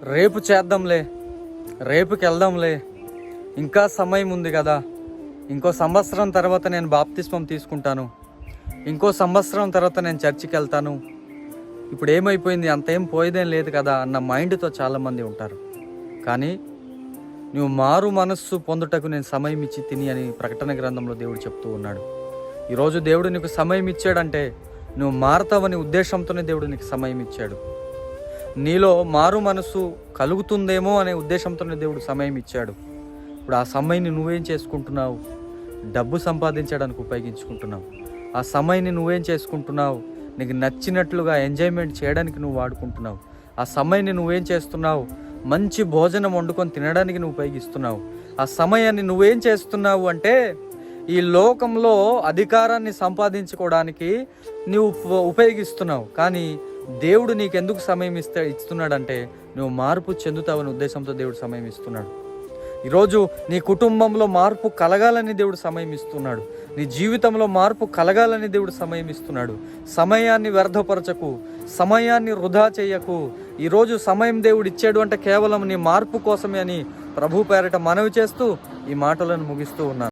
రేపు చేద్దాంలే, రేపుకి వెళ్దాంలే, ఇంకా సమయం ఉంది కదా, ఇంకో సంవత్సరం తర్వాత నేను బాప్తిస్మం తీసుకుంటాను, ఇంకో సంవత్సరం తర్వాత నేను చర్చికి వెళ్తాను, ఇప్పుడు ఏమైపోయింది, అంతేం పోయేదేం లేదు కదా అన్న మైండ్తో చాలామంది ఉంటారు. కానీ నువ్వు మారు మనస్సు పొందుటకు నేను సమయం ఇచ్చి తిని అని ప్రకటన గ్రంథంలో దేవుడు చెప్తూ ఉన్నాడు. ఈరోజు దేవుడు నీకు సమయం ఇచ్చాడంటే నువ్వు మారతావని ఉద్దేశంతోనే దేవుడు నీకు సమయం ఇచ్చాడు. నీలో మారు మనస్సు కలుగుతుందేమో అనే ఉద్దేశంతోనే దేవుడు సమయం ఇచ్చాడు. ఇప్పుడు ఆ సమయాన్ని నువ్వేం చేసుకుంటున్నావు? డబ్బు సంపాదించడానికి ఉపయోగించుకుంటున్నావు. ఆ సమయాన్ని నువ్వేం చేసుకుంటున్నావు? నీకు నచ్చినట్లుగా ఎంజాయ్మెంట్ చేయడానికి నువ్వు వాడుకుంటున్నావు. ఆ సమయాన్ని నువ్వేం చేస్తున్నావు? మంచి భోజనం వండుకొని తినడానికి నువ్వు ఉపయోగిస్తున్నావు. ఆ సమయాన్ని నువ్వేం చేస్తున్నావు అంటే ఈ లోకంలో అధికారాన్ని సంపాదించుకోవడానికి నువ్వు ఉపయోగిస్తున్నావు. కానీ దేవుడు నీకెందుకు సమయం ఇస్తున్నాడంటే నువ్వు మార్పు చెందుతావనే ఉద్దేశంతో దేవుడు సమయం ఇస్తున్నాడు. ఈరోజు నీ కుటుంబంలో మార్పు కలగాలని దేవుడు సమయం ఇస్తున్నాడు. నీ జీవితంలో మార్పు కలగాలని దేవుడు సమయం ఇస్తున్నాడు. సమయాన్ని వ్యర్థపరచకు, సమయాన్ని వృధా చేయకు. ఈరోజు సమయం దేవుడు ఇచ్చాడు అంటే కేవలం నీ మార్పు కోసమే అని ప్రభు పేరిట మనవి చేస్తూ ఈ మాటలను ముగిస్తూ ఉన్నాను.